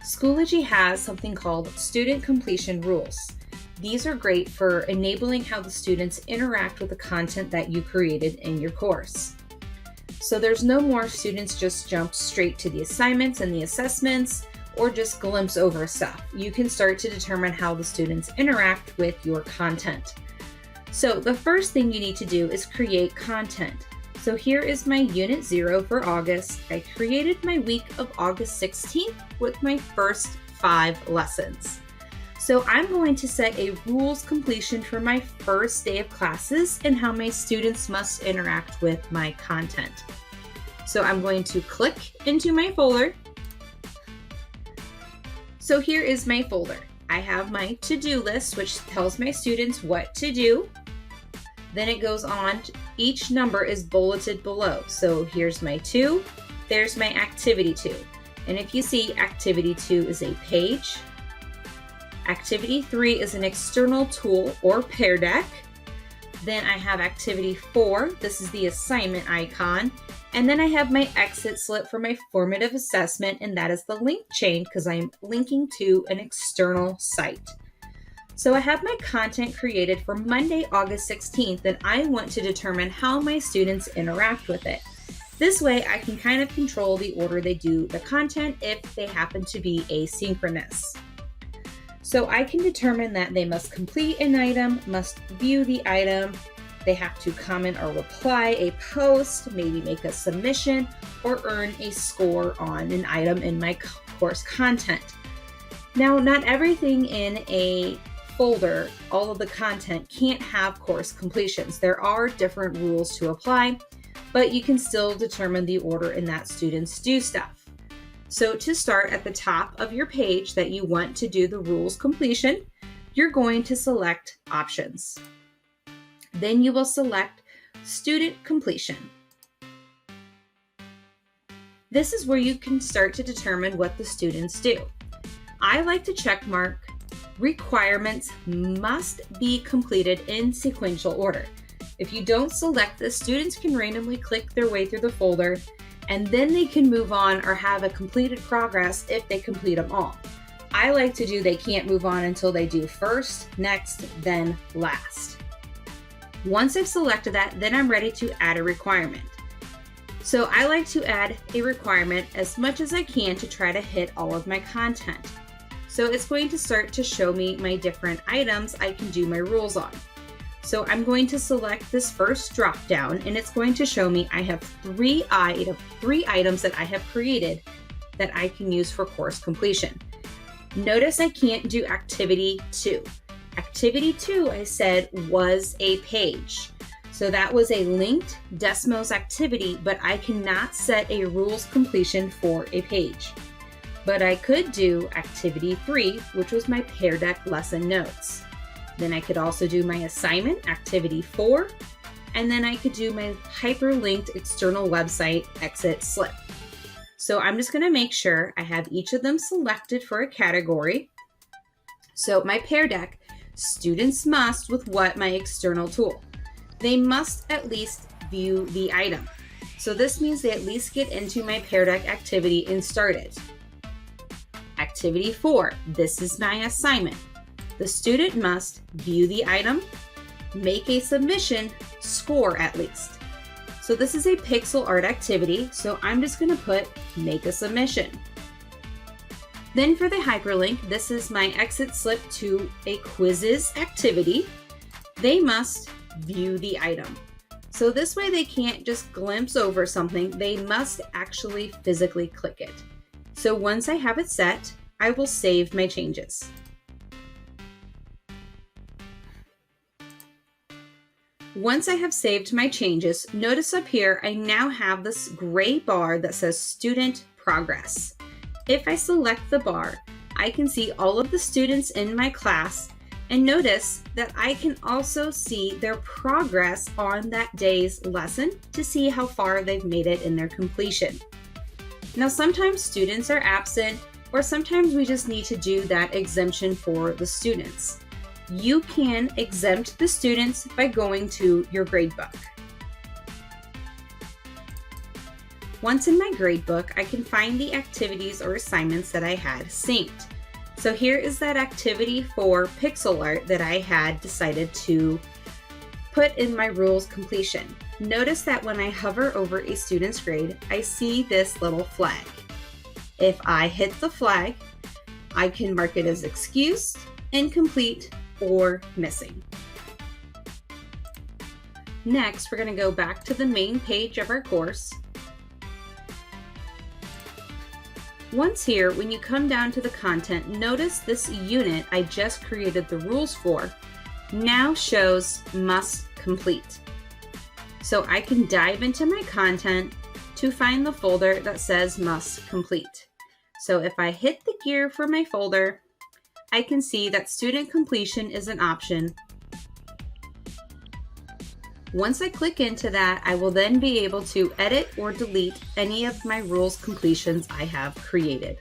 Schoology has something called student completion rules. These are great for enabling how the students interact with the content that you created in your course. So there's no more students just jump straight to the assignments and the assessments or just glimpse over stuff. You can start to determine how the students interact with your content. So the first thing you need to do is create content. So here is my Unit 0 for August. I created my week of August 16th with my first 5 lessons. So I'm going to set a rules completion for my first day of classes and how my students must interact with my content. So I'm going to click into my folder. So here is my folder. I have my to-do list, which tells my students what to do. Then it goes on, each number is bulleted below. So here's my 2, there's my activity 2. And if you see, activity 2 is a page. Activity 3 is an external tool or Pear Deck. Then I have activity 4, this is the assignment icon. And then I have my exit slip for my formative assessment, and that is the link chain because I'm linking to an external site. So I have my content created for Monday, August 16th, and I want to determine how my students interact with it. This way I can kind of control the order they do the content if they happen to be asynchronous. So I can determine that they must complete an item, must view the item, they have to comment or reply a post, maybe make a submission, or earn a score on an item in my course content. Now, not everything in a folder, all of the content can't have course completions. There are different rules to apply, but you can still determine the order in that students do stuff. So to start at the top of your page that you want to do the rules completion, you're going to select options. Then you will select student completion. This is where you can start to determine what the students do. I like to check mark requirements must be completed in sequential order. If you don't select this, students can randomly click their way through the folder and then they can move on or have a completed progress if they complete them all. I like to do they can't move on until they do first, next, then last. Once I've selected that, then I'm ready to add a requirement. So I like to add a requirement as much as I can to try to hit all of my content. So it's going to start to show me my different items I can do my rules on. So I'm going to select this first drop down and it's going to show me I have three items that I have created that I can use for course completion. Notice I can't do activity 2. Activity 2, I said, was a page. So that was a linked Desmos activity, but I cannot set a rules completion for a page. But I could do activity 3, which was my Pear Deck lesson notes. Then I could also do my assignment, activity 4, and then I could do my hyperlinked external website exit slip. So I'm just gonna make sure I have each of them selected for a category. So my Pear Deck, students must with what my external tool. They must at least view the item. So this means they at least get into my Pear Deck activity and start it. Activity 4, this is my assignment. The student must view the item, make a submission, score at least. So this is a pixel art activity, so I'm just gonna put make a submission. Then for the hyperlink, this is my exit slip to a quizzes activity. They must view the item. So this way they can't just glimpse over something, they must actually physically click it. So once I have it set, I will save my changes. Once I have saved my changes, notice up here I now have this gray bar that says Student Progress. If I select the bar, I can see all of the students in my class and notice that I can also see their progress on that day's lesson to see how far they've made it in their completion. Now sometimes students are absent or sometimes we just need to do that exemption for the students. You can exempt the students by going to your gradebook. Once in my gradebook, I can find the activities or assignments that I had synced. So here is that activity for pixel art that I had decided to put in my rules completion. Notice that when I hover over a student's grade, I see this little flag. If I hit the flag, I can mark it as excused, incomplete, or missing. Next, we're going to go back to the main page of our course. Once here, when you come down to the content, notice this unit I just created the rules for now shows must complete. So I can dive into my content to find the folder that says must complete. So if I hit the gear for my folder, I can see that student completion is an option. Once I click into that, I will then be able to edit or delete any of my rules completions I have created.